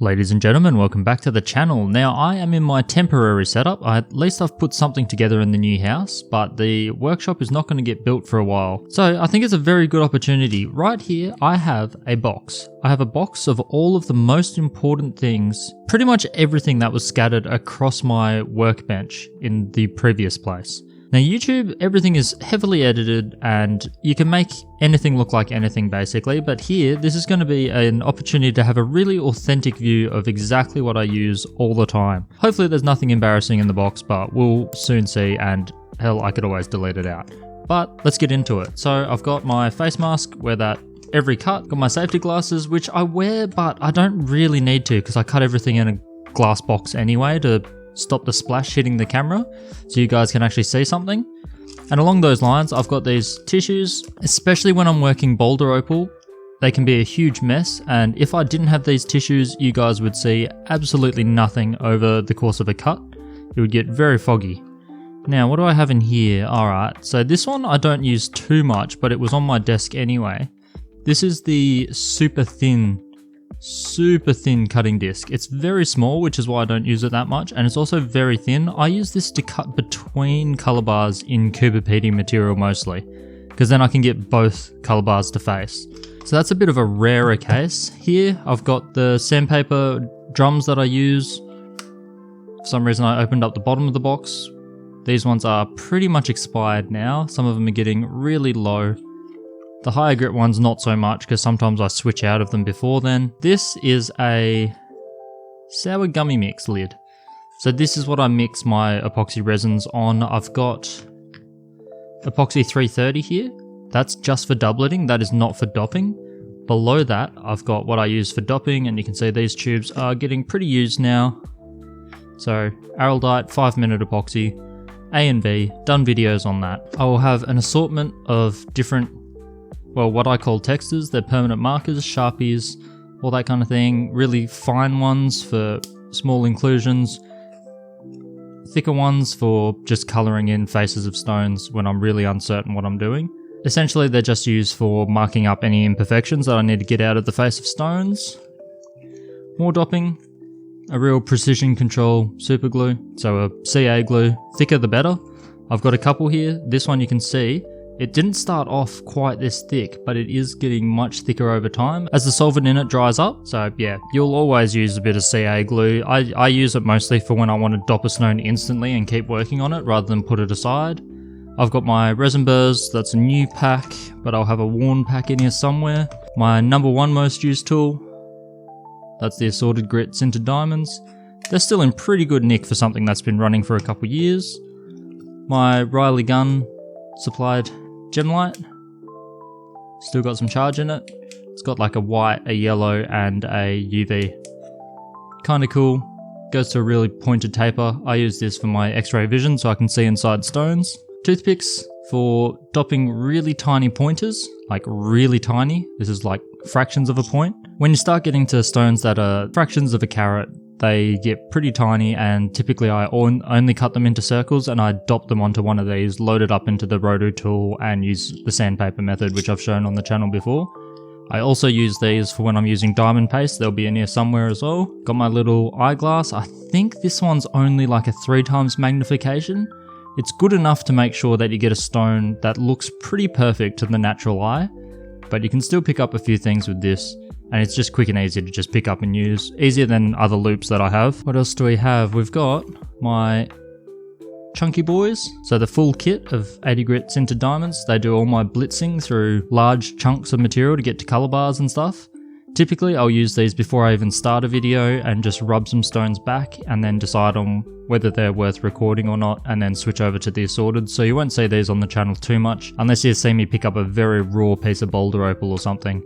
Ladies and gentlemen, welcome back to the channel. Now I am in my temporary setup. At least I've put something together in the new house, but the workshop is not going to get built for a while. So I think it's a very good opportunity. Right here I have a box. I have a box of all of the most important things, pretty much everything that was scattered across my workbench in the previous place. Now YouTube, everything is heavily edited and you can make anything look like anything basically, but here this is going to be an opportunity to have a really authentic view of exactly what I use all the time. Hopefully there's nothing embarrassing in the box, but we'll soon see, and hell, I could always delete it out. But let's get into it. So I've got my face mask, wear that every cut, got my safety glasses which I wear but I don't really need to because I cut everything in a glass box anyway to stop the splash hitting the camera so you guys can actually see something. And along those lines, I've got these tissues, especially when I'm working boulder opal. They can be a huge mess, and if I didn't have these tissues, you guys would see absolutely nothing over the course of a cut. It would get very foggy. Now, what do I have in here? Alright, so this one I don't use too much, but it was on my desk anyway. This is the super thin cutting disc. It's very small, which is why I don't use it that much, and it's also very thin. I use this to cut between color bars in Cooper PD material mostly, because then I can get both color bars to face. So that's a bit of a rarer case. Here I've got the sandpaper drums that I use. For some reason I opened up the bottom of the box. These ones are pretty much expired now. Some of them are getting really low. The higher grit ones not so much because sometimes I switch out of them before then. This is a sour gummy mix lid. So this is what I mix my epoxy resins on. I've got epoxy 330 here. That's just for doubleting, that is not for dopping. Below that I've got what I use for dopping, and you can see these tubes are getting pretty used now. So Araldite 5-minute epoxy, A and B, done videos on that. I will have an assortment of different, well, what I call textures. They're permanent markers, Sharpies, all that kind of thing. Really fine ones for small inclusions. Thicker ones for just colouring in faces of stones when I'm really uncertain what I'm doing. Essentially, they're just used for marking up any imperfections that I need to get out of the face of stones. More dopping. A real precision control super glue. So a CA glue. Thicker the better. I've got a couple here. This one you can see. It didn't start off quite this thick, but it is getting much thicker over time as the solvent in it dries up. So yeah, you'll always use a bit of CA glue. I use it mostly for when I want to dop a stone instantly and keep working on it rather than put it aside. I've got my resin burrs, that's a new pack, but I'll have a worn pack in here somewhere. My number one most used tool, that's the assorted grit sintered diamonds. They're still in pretty good nick for something that's been running for a couple years. My Riley gun supplied gem light, still got some charge in it. It's got like a white, a yellow and a UV. Kinda cool, goes to a really pointed taper. I use this for my x-ray vision so I can see inside stones. Toothpicks for dopping really tiny pointers, like really tiny. This is like fractions of a point. When you start getting to stones that are fractions of a carat, they get pretty tiny, and typically I only cut them into circles and I dop them onto one of these, load it up into the roto tool and use the sandpaper method, which I've shown on the channel before. I also use these for when I'm using diamond paste. They'll be in here somewhere as well. Got my little eyeglass. I think this one's only like a 3x magnification. It's good enough to make sure that you get a stone that looks pretty perfect to the natural eye, but you can still pick up a few things with this, and it's just quick and easy to just pick up and use. Easier than other loupes that I have. What else do we have? We've got my chunky boys. So the full kit of 80 grit sintered diamonds. They do all my blitzing through large chunks of material to get to color bars and stuff. Typically I'll use these before I even start a video and just rub some stones back and then decide on whether they're worth recording or not, and then switch over to the assorted. So you won't see these on the channel too much unless you see me pick up a very raw piece of boulder opal or something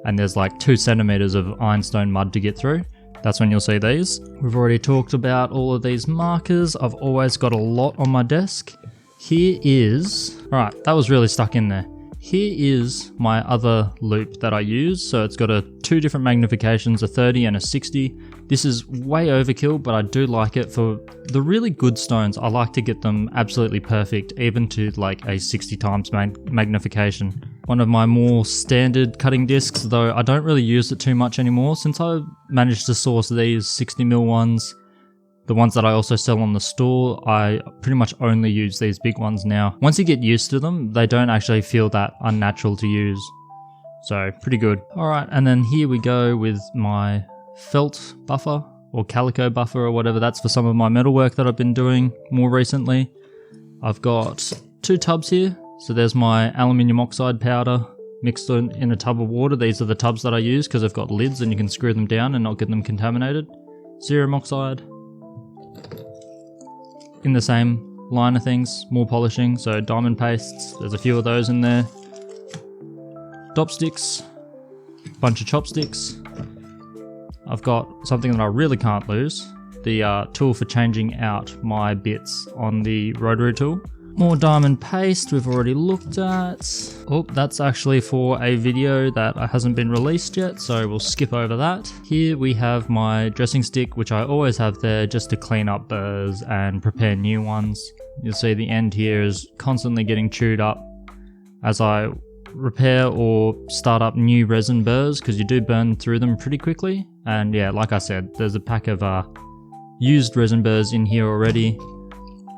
and there's like 2 centimeters of ironstone mud to get through. That's when you'll see these. We've already talked about all of these markers. I've always got a lot on my desk. Here is, alright, that was really stuck in there. Here is my other loupe that I use. So it's got 2 different magnifications, a 30 and a 60. This is way overkill, but I do like it for the really good stones. I like to get them absolutely perfect, even to like a 60x magnification. one of my more standard cutting discs, though I don't really use it too much anymore since I managed to source these 60mm ones. The ones that I also sell on the store, I pretty much only use these big ones now. Once you get used to them, they don't actually feel that unnatural to use. So pretty good. Alright, and then here we go with my felt buffer or calico buffer or whatever. That's for some of my metalwork that I've been doing more recently. I've got 2 tubs here. So there's my aluminium oxide powder mixed in a tub of water. These are the tubs that I use because they've got lids and you can screw them down and not get them contaminated. Cerium oxide. In the same line of things, more polishing, so diamond pastes, there's a few of those in there. Dop sticks, bunch of chopsticks. I've got something that I really can't lose, the tool for changing out my bits on the rotary tool. More diamond paste we've already looked at. Oh, that's actually for a video that hasn't been released yet, so we'll skip over that. Here we have my dressing stick, which I always have there just to clean up burrs and prepare new ones. You'll see the end here is constantly getting chewed up as I repair or start up new resin burrs, because you do burn through them pretty quickly. And yeah, like I said, there's a pack of used resin burrs in here already.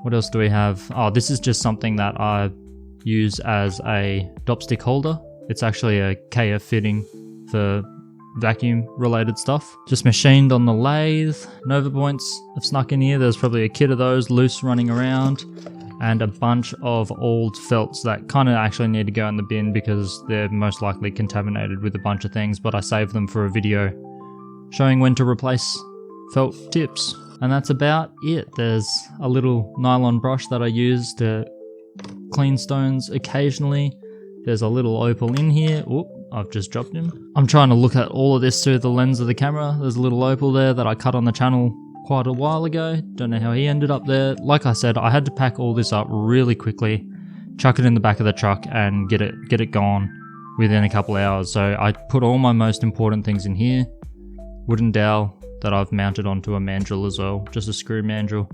What else do we have? Oh, this is just something that I use as a dopstick holder. It's actually a KF fitting for vacuum related stuff. Just machined on the lathe. Nova points have snuck in here. There's probably a kit of those loose running around. And a bunch of old felts that kind of actually need to go in the bin because they're most likely contaminated with a bunch of things, but I saved them for a video showing when to replace felt tips. And that's about it. There's a little nylon brush that I use to clean stones occasionally. There's a little opal in here. Oop, I've just dropped him. I'm trying to look at all of this through the lens of the camera. There's a little opal there that I cut on the channel quite a while ago. Don't know how he ended up there. Like I said, I had to pack all this up really quickly, chuck it in the back of the truck and get it gone within a couple hours. So I put all my most important things in here. Wooden dowel that I've mounted onto a mandrel as well, just a screw mandrel.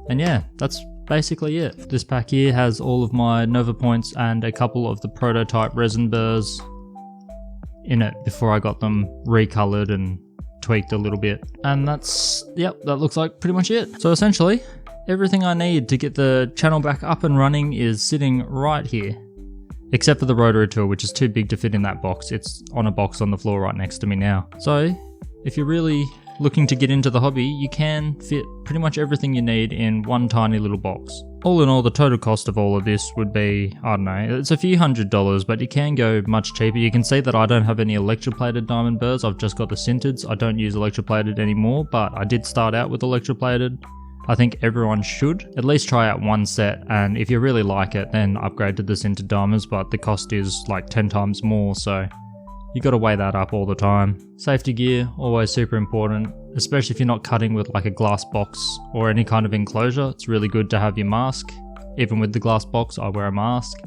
And yeah, that's basically it. This pack here has all of my Nova points and a couple of the prototype resin burrs in it before I got them recolored and tweaked a little bit. And that's, yep, that looks like pretty much it. So essentially, everything I need to get the channel back up and running is sitting right here. Except for the rotary tool, which is too big to fit in that box. It's on a box on the floor right next to me now. So, if you're really looking to get into the hobby, you can fit pretty much everything you need in one tiny little box. All in all, the total cost of all of this would be, I don't know, it's a few $100s, but you can go much cheaper. You can see that I don't have any electroplated diamond burrs, I've just got the sintered. I don't use electroplated anymore, but I did start out with electroplated. I think everyone should at least try out one set, and if you really like it, then upgrade to the sintered diamonds, but the cost is like 10 times more, so you got to weigh that up all the time. Safety gear, always super important, especially if you're not cutting with like a glass box or any kind of enclosure. It's really good to have your mask. Even with the glass box, I wear a mask.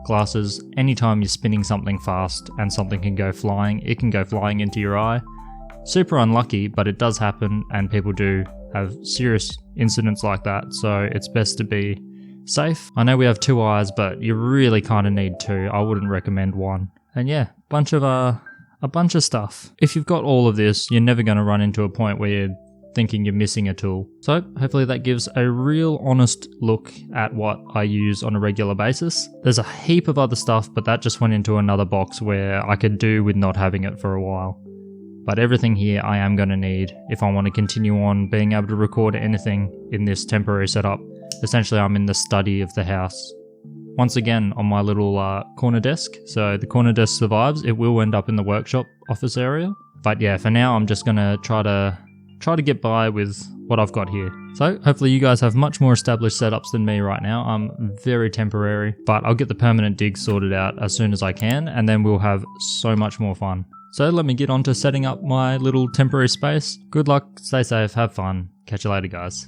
Glasses, anytime you're spinning something fast and something can go flying, it can go flying into your eye. Super unlucky, but it does happen and people do have serious incidents like that, so it's best to be safe. I know we have 2 eyes, but you really kind of need 2. I wouldn't recommend 1. And yeah, a bunch of stuff. If you've got all of this, you're never going to run into a point where you're thinking you're missing a tool. So hopefully that gives a real honest look at what I use on a regular basis. There's a heap of other stuff, but that just went into another box where I could do with not having it for a while. But everything here I am going to need if I want to continue on being able to record anything in this temporary setup. Essentially, I'm in the study of the house. Once again, on my little corner desk. So the corner desk survives. It will end up in the workshop office area. But yeah, for now, I'm just going to try to get by with what I've got here. So hopefully you guys have much more established setups than me right now. I'm very temporary, but I'll get the permanent digs sorted out as soon as I can, and then we'll have so much more fun. So let me get on to setting up my little temporary space. Good luck, stay safe, have fun. Catch you later, guys.